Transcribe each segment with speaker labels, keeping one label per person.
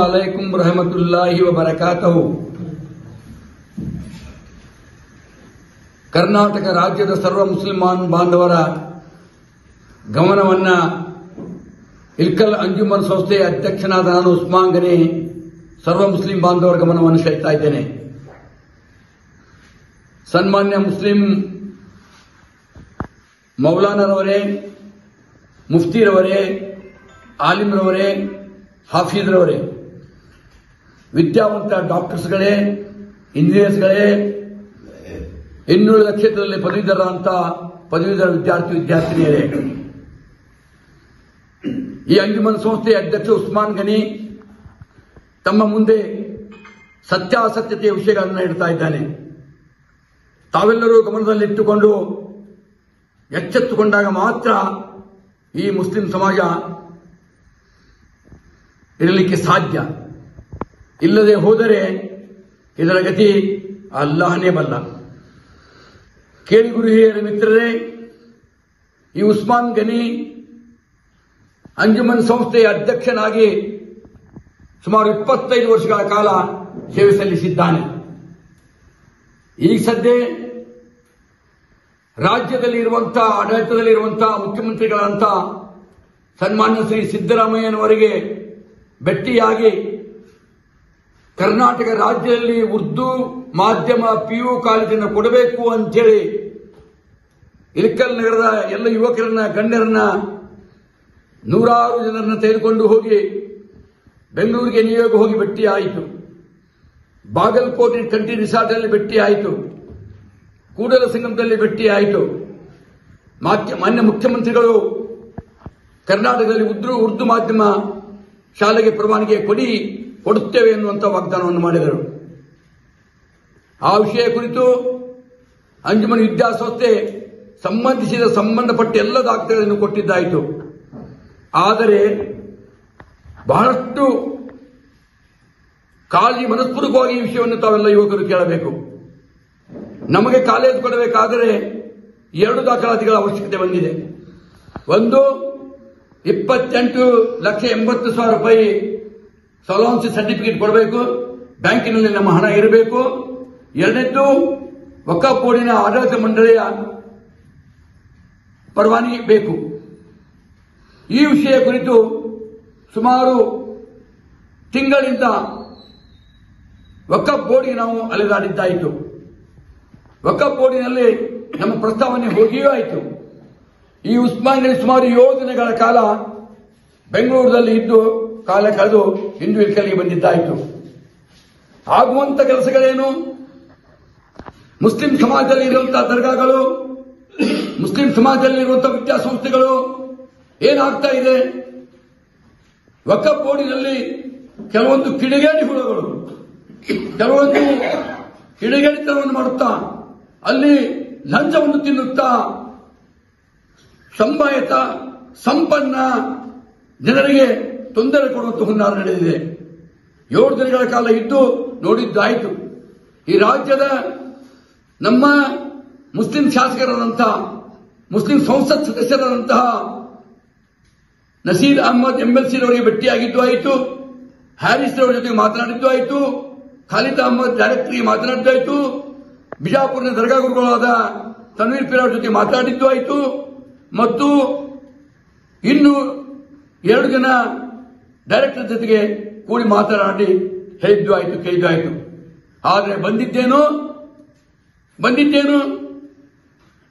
Speaker 1: ಅಲೈಕುಂ ರಹಮತುಲ್ಲಾಹಿ ವಬರಕಾತಹು. ಕರ್ನಾಟಕ ರಾಜ್ಯದ ಸರ್ವ ಮುಸ್ಲಿಮಾನ್ ಬಾಂಧವರ ಗಮನವನ್ನ ಇಲ್ಕಲ್ ಅಂಜುಮನ್ ಸಂಸ್ಥೆಯ ಅಧ್ಯಕ್ಷನಾದ ನಾನು ಉಸ್ಮಾನ್ ಗನಿ ಸರ್ವ ಮುಸ್ಲಿಂ ಬಾಂಧವರ ಗಮನವನ್ನು ಸೆಳೆಯುತ್ತಾ ಇದ್ದೇನೆ. ಸನ್ಮಾನ್ಯ ಮುಸ್ಲಿಂ ಮೌಲಾನರವರೇ, ಮುಫ್ತಿರವರೇ, ಆಲಿಮ್ರವರೇ, ಹಾಫೀಜ್ರವರೇ, ವಿದ್ಯಾವಂತ ಡಾಕ್ಟರ್ಸ್ಗಳೇ, ಇಂಜಿನಿಯರ್ಸ್ಗಳೇ, ಇನ್ನುಳಿದ ಕ್ಷೇತ್ರದಲ್ಲಿ ಪದವೀಧರ ವಿದ್ಯಾರ್ಥಿನಿಯರೇ, ಈ ಅಂಜುಮನ್ ಸಂಸ್ಥೆಯ ಅಧ್ಯಕ್ಷ ಉಸ್ಮಾನ್ ಗನಿ ತಮ್ಮ ಮುಂದೆ ಸತ್ಯಾಸತ್ಯತೆಯ ವಿಷಯಗಳನ್ನು ಇಡ್ತಾ ಇದ್ದಾನೆ. ತಾವೆಲ್ಲರೂ ಗಮನದಲ್ಲಿಟ್ಟುಕೊಂಡು ಎಚ್ಚೆತ್ತುಕೊಂಡಾಗ ಮಾತ್ರ ಈ ಮುಸ್ಲಿಂ ಸಮಾಜ ಇರಲಿಕ್ಕೆ ಸಾಧ್ಯ. ಇಲ್ಲದೆ ಹೋದರೆ ಇದರ ಗತಿ ಅಲ್ಲಾಹನೇ ಬಲ್ಲ. ಕೇಳಿ ಗುರು ಹಿರಿಯರ ಮಿತ್ರರೇ, ಈ ಉಸ್ಮಾನ್ ಗನಿ ಅಂಜುಮನ್ ಸಂಸ್ಥೆಯ ಅಧ್ಯಕ್ಷನಾಗಿ ಸುಮಾರು 25 ವರ್ಷಗಳ ಕಾಲ ಸೇವೆ ಸಲ್ಲಿಸಿದ್ದಾನೆ. ಈಗ ಸದ್ಯ ರಾಜ್ಯದಲ್ಲಿ ಇರುವಂತಹ ಆಡಳಿತದಲ್ಲಿರುವಂತಹ ಮುಖ್ಯಮಂತ್ರಿಗಳಂತ ಸನ್ಮಾನ್ಯ ಶ್ರೀ ಸಿದ್ದರಾಮಯ್ಯನವರಿಗೆ ಭೇಟಿಯಾಗಿ ಕರ್ನಾಟಕ ರಾಜ್ಯದಲ್ಲಿ ಉರ್ದು ಮಾಧ್ಯಮ PU ಕಾಲೇಜನ್ನು ಕೊಡಬೇಕು ಅಂತೇಳಿ ಇಳಕಲ್ ನಗರದ ಎಲ್ಲ ಯುವಕರನ್ನ, ಗಣ್ಯರನ್ನ, ನೂರಾರು ಜನರನ್ನ ತೆಗೆದುಕೊಂಡು ಹೋಗಿ ಬೆಂಗಳೂರಿಗೆ ನಿಯೋಗ ಹೋಗಿ ಭೇಟಿ ಆಯಿತು. ಬಾಗಲಕೋಟೆ ಕಂಟಿ ರಿಸಾರ್ಟ್ನಲ್ಲಿ ಭೇಟಿ ಆಯಿತು. ಕೂಡಲ ಸಂಗಮದಲ್ಲಿ ಭೇಟಿ ಆಯಿತು. ಮಾನ್ಯ ಮುಖ್ಯಮಂತ್ರಿಗಳು ಕರ್ನಾಟಕದಲ್ಲಿ ಉರ್ದು ಮಾಧ್ಯಮ ಶಾಲೆಗೆ ಪರವಾನಗಿ ಕೊಡುತ್ತೇವೆ ಎನ್ನುವಂಥ ವಾಗ್ದಾನವನ್ನು ಮಾಡಿದರು. ಆ ವಿಷಯ ಕುರಿತು ಅಂಜುಮನ್ ವಿದ್ಯಾಸಂಸ್ಥೆ ಸಂಬಂಧಪಟ್ಟ ಎಲ್ಲ ದಾಖಲೆಗಳನ್ನು ಕೊಟ್ಟಿದ್ದಾಯಿತು. ಆದರೆ ಬಹಳಷ್ಟು ಮನಸ್ಪೂರ್ವಕವಾಗಿ ಈ ವಿಷಯವನ್ನು ತಾವೆಲ್ಲ ಯುವಕರು ಕೇಳಬೇಕು. ನಮಗೆ ಕಾಲೇಜು ಕೊಡಬೇಕಾದರೆ 2 ದಾಖಲಾತಿಗಳ ಅವಶ್ಯಕತೆ ಬಂದಿದೆ. ಒಂದು, 28,80,000 ರೂಪಾಯಿ ಸೊಲವೆನ್ಸಿ ಸರ್ಟಿಫಿಕೇಟ್ ಕೊಡಬೇಕು, ಬ್ಯಾಂಕಿನಲ್ಲಿ ನಮ್ಮ ಹಣ ಇರಬೇಕು. ಎರಡನೇದ್ದು, ವಕ್ಫ್ ಬೋರ್ಡಿನ ಆಡಳಿತ ಮಂಡಳಿಯ ಪರವಾನಗಿ ಬೇಕು. ಈ ವಿಷಯ ಕುರಿತು ಸುಮಾರು ತಿಂಗಳಿಂದ ವಕ್ಫ್ ಬೋರ್ಡ್ಗೆ ನಾವು ಅಲೆದಾಡಿದ್ದಾಯಿತು. ವಕ್ಫ್ ಬೋರ್ಡಿನಲ್ಲಿ ನಮ್ಮ ಪ್ರಸ್ತಾವನೆ ಹೋಗಿಯೂ ಆಯಿತು. ಈ ಉಸ್ಮಾನ್ ಗನಿ ಸುಮಾರು 7 ದಿನಗಳ ಕಾಲ ಬೆಂಗಳೂರಿನಲ್ಲಿ ಇದ್ದು ಕಾಲ ಕಳೆದು ಇಂದು ಇಳಕಲ್ಗೆ ಬಂದಿದ್ದಾಯಿತು. ಆಗುವಂತ ಕೆಲಸಗಳೇನು? ಮುಸ್ಲಿಂ ಸಮಾಜದಲ್ಲಿ ಇರುವಂತಹ ದರ್ಗಾಗಳು, ಮುಸ್ಲಿಂ ಸಮಾಜದಲ್ಲಿ ಇರುವಂತಹ ವಿದ್ಯಾಸಂಸ್ಥೆಗಳು ಏನಾಗ್ತಾ ಇದೆ? ವಕ್ಫ್ ಬೋರ್ಡಿನಲ್ಲಿ ಕೆಲವೊಂದು ಕಿಡಿಗೇಡಿ ಹುಳುಗಳು ಕೆಲವೊಂದು ಕಿಡಿಗೇಡಿತನವನ್ನು ಮಾಡುತ್ತಾ, ಅಲ್ಲಿ ಲಂಚವನ್ನು ತಿನ್ನುತ್ತಾ ಸಂಭಾಯತ ಸಂಪನ್ನ ಜನರಿಗೆ ತೊಂದರೆ ಕೊಡುವಂತಹ ಹುನ್ನಾರ ನಡೆದಿದೆ. 7 ದಿನಗಳ ಕಾಲ ಇದ್ದು ನೋಡಿದ್ದಾಯಿತು. ಈ ರಾಜ್ಯದ ನಮ್ಮ ಮುಸ್ಲಿಂ ಶಾಸಕರಾದಂತಹ, ಮುಸ್ಲಿಂ ಸಂಸತ್ ಸದಸ್ಯರಾದಂತಹ ನಸೀರ್ ಅಹಮದ್ MLC ರವರಿಗೆ ಭೇಟಿಯಾಗಿದ್ದು ಆಯಿತು, ಹ್ಯಾರಿಸ್ ರವರ ಜೊತೆಗೆ ಮಾತನಾಡಿದ್ದು ಆಯಿತು, ಖಾಲಿದ್ ಅಹಮದ್ ಡೈರೆಕ್ಟರ್ಗೆ ಮಾತನಾಡಿದ್ದಾಯಿತು, ಬಿಜಾಪುರದ ದರ್ಗಾ ಗುರುಗಳಾದ ತನ್ವೀರ್ ಪೀರ್ ಅವರ ಜೊತೆ ಮಾತನಾಡಿದ್ದು ಆಯಿತು, ಮತ್ತು ಇನ್ನು 2 ಜನ ಡೈರೆಕ್ಟರ್ ಜೊತೆಗೆ ಕೂಡಿ ಮಾತನಾಡಿ ಹೇಳಿದ್ದು ಆಯಿತು, ಕೇಳಿದ್ದು ಆಯಿತು. ಆದರೆ ಬಂದಿದ್ದೇನು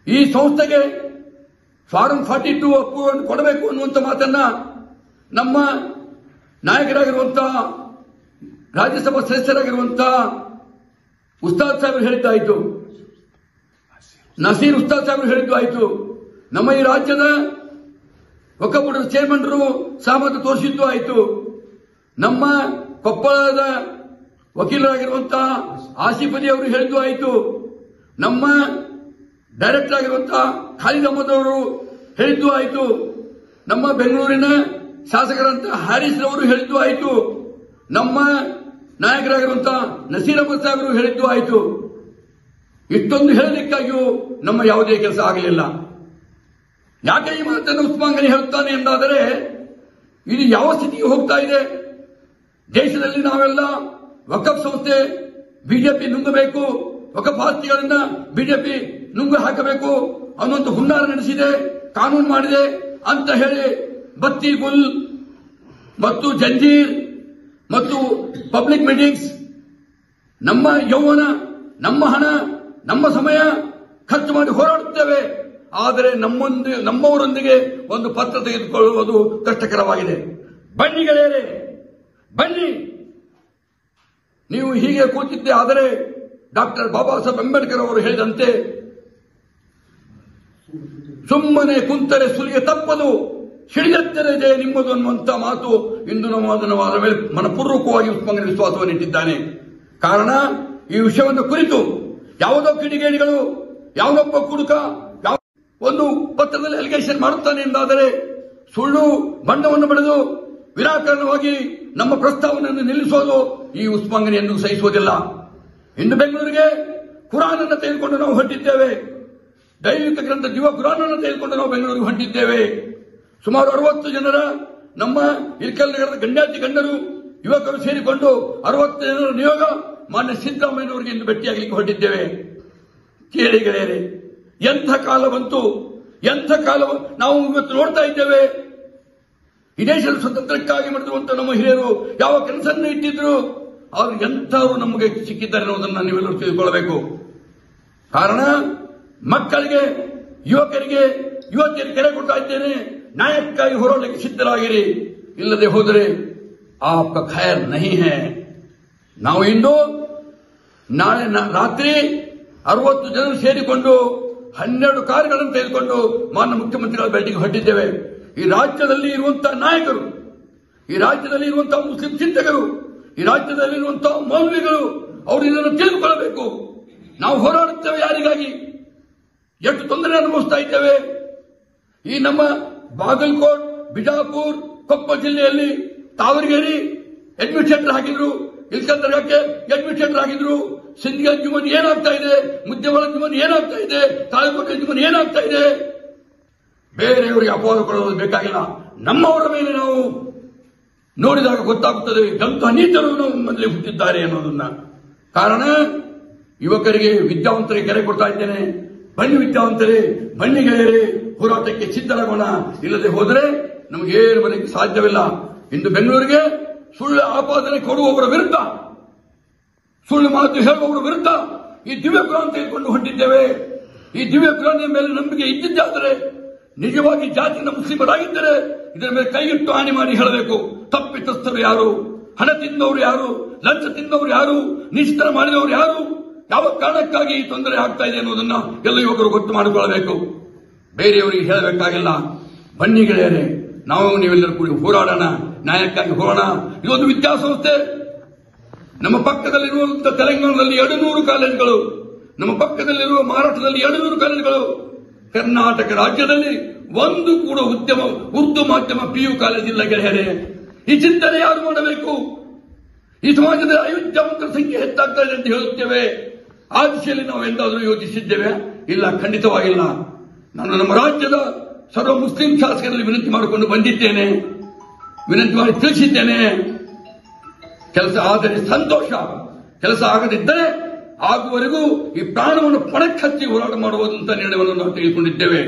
Speaker 1: ಈ ಸಂಸ್ಥೆಗೆ ಫಾರಂ 42 ಅಪ್ರೂವಲ್ ಕೊಡಬೇಕು ಅನ್ನುವಂಥ ಮಾತನ್ನ ನಮ್ಮ ನಾಯಕರಾಗಿರುವಂತಹ ರಾಜ್ಯಸಭಾ ಸದಸ್ಯರಾಗಿರುವಂತಹ ಉಸ್ತಾದ್ ಸಾಹೇಬರು ಹೇಳಿದ್ದಾಯಿತು, ನಸೀರ್ ಉಸ್ತಾದ್ ಸಾಹೇಬರು ಹೇಳಿದ್ದು ಆಯಿತು. ನಮ್ಮ ಈ ರಾಜ್ಯದ ವಕ್ಫ್ ಬೋರ್ಡ್ ಚೇರ್ಮನ್ರು ಸಹಮತ ತೋರಿಸಿದ್ದು ಆಯಿತು. ನಮ್ಮ ಕೊಪ್ಪಳದ ವಕೀಲರಾಗಿರುವಂತಹ ಆಸಿಫ್ ಅಲಿ ಅವರು ಹೇಳಿದ್ದು ಆಯಿತು. ನಮ್ಮ ಡೈರೆಕ್ಟರ್ ಆಗಿರುವಂತಹ ಖಾಲಿದ್ ಅಹಮದ್ ಅವರು ಹೇಳಿದ್ದು ಆಯಿತು. ನಮ್ಮ ಬೆಂಗಳೂರಿನ ಶಾಸಕರಂತಹ ಹ್ಯಾರಿಸ್ ರವರು ಹೇಳಿದ್ದು ಆಯಿತು. ನಮ್ಮ ನಾಯಕರಾಗಿರುವಂತಹ ನಸೀರ್ ಅಹಮದ್ ಸಾಹೇಬರು ಹೇಳಿದ್ದು ಆಯಿತು. ಇಷ್ಟೊಂದು ಹೇಳಲಿಕ್ಕಾಗಿಯೂ ನಮ್ಮ ಯಾವುದೇ ಕೆಲಸ ಆಗಲಿಲ್ಲ. ಯಾಕೆ ಈ ಮಾತನ್ನು ಉಸ್ಮಾನ್ ಗನಿ ಹೇಳುತ್ತಾನೆ ಎಂದಾದರೆ ಇದು ಯಾವ ಸ್ಥಿತಿಗೆ ಹೋಗ್ತಾ ಇದೆ? ದೇಶದಲ್ಲಿ ನಾವೆಲ್ಲ ವಕಫ್ ಸಂಸ್ಥೆ ಬಿಜೆಪಿ ನುಂಗಬೇಕು, ವಕಫ್ ಆಸ್ತಿಗಳನ್ನ ಬಿಜೆಪಿ ನುಂಗು ಹಾಕಬೇಕು ಅನ್ನುವಂಥ ಹುನ್ನಾರ ನಡೆಸಿದೆ, ಕಾನೂನು ಮಾಡಿದೆ ಅಂತ ಹೇಳಿ ಬತ್ತಿ ಗುಲ್ ಮತ್ತು ಜಂಜೀರ್ ಮತ್ತು ಪಬ್ಲಿಕ್ ಮೀಟಿಂಗ್ಸ್, ನಮ್ಮ ಯೌವನ, ನಮ್ಮ ಹಣ, ನಮ್ಮ ಸಮಯ ಖರ್ಚು ಮಾಡಿ ಹೋರಾಡುತ್ತೇವೆ. ಆದರೆ ನಮ್ಮವರೊಂದಿಗೆ ಒಂದು ಪತ್ರ ತೆಗೆದುಕೊಳ್ಳುವುದು ಕಷ್ಟಕರವಾಗಿದೆ. ಬನ್ನಿ ಗೆಳೆಯರೇ, ಬನ್ನಿ. ನೀವು ಹೀಗೆ ಕೂತಿದ್ದೆ ಆದರೆ ಡಾಕ್ಟರ್ ಬಾಬಾ ಸಾಹೇಬ್ ಅಂಬೇಡ್ಕರ್ ಅವರು ಹೇಳಿದಂತೆ ಸುಮ್ಮನೆ ಕುಂತರೆ ಸುಲಿಗೆ ತಪ್ಪದು, ಹಿಡಿಯೆತ್ತರದೆ ನಿಮ್ಮದು ಅನ್ನುವಂಥ ಮಾತು ಇಂದು ನಮ್ಮ ಅದನ್ನು ಮನಪೂರ್ವಕವಾಗಿ ಉಸ್ಮಾನ್ ವಿಶ್ವಾಸವನ್ನು ಇಟ್ಟಿದ್ದಾನೆ. ಕಾರಣ ಈ ವಿಷಯವನ್ನು ಕುರಿತು ಯಾವುದೋ ಕಿಡಿಗೇಡಿಗಳು, ಯಾವುದೊಬ್ಬ ಕುಡುಕ ಒಂದು ಪತ್ರದಲ್ಲಿ ಅಲಿಗೇಷನ್ ಮಾಡುತ್ತಾನೆ ಎಂದಾದರೆ ಸುಳ್ಳು ಬಣ್ಣವನ್ನು ಬಳಿದು ವಿನಾಕಾರಣವಾಗಿ ನಮ್ಮ ಪ್ರಸ್ತಾವನೆಯನ್ನು ನಿಲ್ಲಿಸೋದು ಈ ಉಸ್ಮಾನ್ ಎಂದು ಸಹಿಸುವುದಿಲ್ಲ. ಇಂದು ಬೆಂಗಳೂರಿಗೆ ಕುರಾನ್ ಅನ್ನು ತೆಗೆದುಕೊಂಡು ನಾವು ಹೊರಟಿದ್ದೇವೆ. ದೈವಿಕ ಗ್ರಂಥ ಜೀವ ಕುರಾನ್ ಅನ್ನು ತೆಗೆದುಕೊಂಡು ನಾವು ಬೆಂಗಳೂರಿಗೆ ಹೊರಟಿದ್ದೇವೆ. ಸುಮಾರು 60 ಜನರ ನಮ್ಮ ಇಲ್ಕಲ್ ನಗರದ ಗಣ್ಯಾತಿ ಗಣ್ಯರು ಯುವಕರು ಸೇರಿಕೊಂಡು 60 ಜನರ ನಿಯೋಗ ಮಾನ್ಯ ಸಿದ್ದರಾಮಯ್ಯನವರಿಗೆ ಇಂದು ಭೇಟಿಯಾಗಲಿಕ್ಕೆ ಹೊರಟಿದ್ದೇವೆ. ಕೇಳಿ ಗೆಳೆಯರೆ, ಎಂಥ ಕಾಲ ಬಂತು, ಎಂಥ ಕಾಲ ನಾವು ಇವತ್ತು ನೋಡ್ತಾ ಇದ್ದೇವೆ. ಈ ದೇಶದ ಸ್ವತಂತ್ರಕ್ಕಾಗಿ ಮಾಡಿರುವಂತಹ ನಮ್ಮ ಹಿರಿಯರು ಯಾವ ಕೆಲಸವನ್ನು ಇಟ್ಟಿದ್ರು, ಅವರು ಎಂಥವರು ನಮಗೆ ಸಿಕ್ಕಿದ್ದಾರೆ ಅನ್ನೋದನ್ನು ನೀವೆಲ್ಲರೂ ತಿಳಿದುಕೊಳ್ಳಬೇಕು. ಕಾರಣ ಮಕ್ಕಳಿಗೆ, ಯುವಕರಿಗೆ, ಯುವತಿಯರಿಗೆ ಕರೆ ಕೊಡ್ತಾ ಇದ್ದೇನೆ, ನ್ಯಾಯಕ್ಕಾಗಿ ಹೋರಾಡಲಿಕ್ಕೆ ಸಿದ್ಧರಾಗಿರಿ. ಇಲ್ಲದೆ ಹೋದರೆ ಆಪ್ಕ ಖೈರ್ ನಹಿ ಹೈ. ನಾವು ಇಂದು ನಾಳೆ ರಾತ್ರಿ 60 ಜನರು ಸೇರಿಕೊಂಡು 12 ಕಾರುಗಳನ್ನು ತೆಗೆದುಕೊಂಡು ಮಾನ್ಯ ಮುಖ್ಯಮಂತ್ರಿಗಳ ಭೇಟಿಗೆ ಹೊರಟಿದ್ದೇವೆ. ಈ ರಾಜ್ಯದಲ್ಲಿ ಇರುವಂತಹ ನಾಯಕರು, ಈ ರಾಜ್ಯದಲ್ಲಿ ಇರುವಂತಹ ಮುಸ್ಲಿಂ ಚಿಂತಕರು, ಈ ರಾಜ್ಯದಲ್ಲಿರುವಂತಹ ಮೌಲ್ಯಗಳು ಅವರು ಇದನ್ನು ತಿಳಿದುಕೊಳ್ಳಬೇಕು. ನಾವು ಹೋರಾಡುತ್ತೇವೆ ಯಾರಿಗಾಗಿ, ಎಷ್ಟು ತೊಂದರೆ ಅನುಭವಿಸ್ತಾ ಇದ್ದೇವೆ. ಈ ನಮ್ಮ ಬಾಗಲಕೋಟ್, ಬಿಜಾಪುರ, ಕೊಪ್ಪಳ ಜಿಲ್ಲೆಯಲ್ಲಿ ತಾವರಗೇರಿ ಅಡ್ಮಿನಿಸ್ಟ್ರೇಟರ್ ಹಾಕಿದ್ರು, ಇಲ್ಕಲ್ ದರ್ಗಾಕ್ಕೆ ಅಡ್ಮಿನಿಸ್ಟ್ರೇಟರ್ ಹಾಕಿದ್ರು. ಸಿಂಧಿ ಅಂಜುಮನ್ ಏನಾಗ್ತಾ ಇದೆ, ಮುದ್ದೆಮಾಳ ಅಂಜುಮನ್ ಏನಾಗ್ತಾ ಇದೆ, ತಾಲೂಕೋಟೆ ಅಂಜುಮನ್ ಏನಾಗ್ತಾ ಇದೆ. ಬೇರೆಯವರಿಗೆ ಅಪವಾದ ಕೊಡೋದು ಬೇಕಾಗಿಲ್ಲ. ನಮ್ಮವರ ಮೇಲೆ ನಾವು ನೋಡಿದಾಗ ಗೊತ್ತಾಗುತ್ತದೆ ಎಂಥ ನೀಚರು ನಾವು ಮೊದಲೇ ಹುಟ್ಟಿದ್ದಾರೆ ಅನ್ನೋದನ್ನ. ಕಾರಣ ಯುವಕರಿಗೆ, ವಿದ್ಯಾವಂತರಿಗೆ ಕರೆ ಕೊಡ್ತಾ ಇದ್ದೇನೆ, ಬನ್ನಿ ವಿದ್ಯಾವಂತರೇ, ಬನ್ನಿ ಗೆಳೆಯರೇ, ಹೋರಾಟಕ್ಕೆ ಸಿದ್ಧರಾಗೋಣ. ಇಲ್ಲದೆ ಹೋದರೆ ನಮಗೇನು ಬರಲಿಕ್ಕೆ ಸಾಧ್ಯವಿಲ್ಲ. ಇಂದು ಬೆಂಗಳೂರಿಗೆ ಸುಳ್ಳು ಆಪಾದನೆ ಕೊಡುವವರ ವಿರುದ್ಧ, ಸುಳ್ಳು ಮಾತು ಹೇಳುವವರ ವಿರುದ್ಧ ಈ ದಿವ್ಯ ಕುರಾನ್ ತೆಗೆದುಕೊಂಡು ಹೊಂಟಿದ್ದೇವೆ. ಈ ದಿವ್ಯ ಕುರಾನ್ ಮೇಲೆ ನಂಬಿಕೆ ಇದ್ದಿದ್ದಾದರೆ, ನಿಜವಾಗಿ ಜಾತಿನ ಮುಸ್ಲಿಮರಾಗಿದ್ದರೆ ಇದರ ಮೇಲೆ ಕೈಗಿಟ್ಟು ಹಾನಿ ಮಾಡಿ ಹೇಳಬೇಕು. ತಪ್ಪಿತಸ್ಥರು ಯಾರು, ಹಣ ತಿಂದವರು ಯಾರು, ಲಂಚ ತಿಂದವರು ಯಾರು, ನಿಶ್ಚಿತ ಮಾಡಿದವರು ಯಾರು, ಯಾವ ಕಾರಣಕ್ಕಾಗಿ ಈ ತೊಂದರೆ ಆಗ್ತಾ ಇದೆ ಅನ್ನೋದನ್ನ ಎಲ್ಲ ಯುವಕರು ಗೊತ್ತು ಮಾಡಿಕೊಳ್ಳಬೇಕು. ಬೇರೆಯವರಿಗೆ ಹೇಳಬೇಕಾಗಿಲ್ಲ. ಬನ್ನಿ ಗೆಳೆಯರೇ, ನಾವು ನೀವೆಲ್ಲರೂ ಕೂಡಿ ಹೋರಾಡೋಣ, ನ್ಯಾಯಕ್ಕಾಗಿ ಹೋರಾಡೋಣ. ಇದೊಂದು ವಿದ್ಯಾಸಂಸ್ಥೆ. ನಮ್ಮ ಪಕ್ಕದಲ್ಲಿರುವಂತಹ ತೆಲಂಗಾಣದಲ್ಲಿ 200 ಕಾಲೇಜುಗಳು, ನಮ್ಮ ಪಕ್ಕದಲ್ಲಿರುವ ಮಹಾರಾಷ್ಟ್ರದಲ್ಲಿ 200 ಕಾಲೇಜುಗಳು, ಕರ್ನಾಟಕ ರಾಜ್ಯದಲ್ಲಿ ಒಂದು ಕೂಡ ಉರ್ದು ಮಾಧ್ಯಮ PU ಕಾಲೇಜ್ ಇಲ್ಲ ಗೆಳೆಯರೇ. ಈ ಚಿಂತನೆ ಯಾರು ಮಾಡಬೇಕು? ಈ ಸಮಾಜದ ಅಯೋಗ್ಯವಂತರ ಸಂಖ್ಯೆ ಹೆಚ್ಚಾಗ್ತಾ ಇದೆ ಅಂತ ಹೇಳುತ್ತೇವೆ. ಆ ದಿಶೆಯಲ್ಲಿ ನಾವು ಎಂದಾದರೂ ಯೋಚಿಸಿದ್ದೇವೆ? ಇಲ್ಲ, ಖಂಡಿತವಾಗಿಲ್ಲ. ನಾನು ನಮ್ಮ ರಾಜ್ಯದ ಸರ್ವ ಮುಸ್ಲಿಂ ಶಾಸಕರಲ್ಲಿ ವಿನಂತಿ ಮಾಡಿಕೊಂಡು ಬಂದಿದ್ದೇನೆ, ವಿನಂತಿ ಮಾಡಿ ತಿಳಿಸಿದ್ದೇನೆ. ಕೆಲಸ ಆದರೆ ಸಂತೋಷ, ಕೆಲಸ ಆಗದಿದ್ದರೆ ಆಗುವವರೆಗೂ ಈ ಪ್ರಾಣವನ್ನು ಪಣಕ್ಕೆ ಹಚ್ಚಿ ಹೋರಾಟ ಮಾಡುವುದು ಅಂತ ನಿರ್ಣಯವನ್ನು ನಾವು ತೆಗೆದುಕೊಂಡಿದ್ದೇವೆ.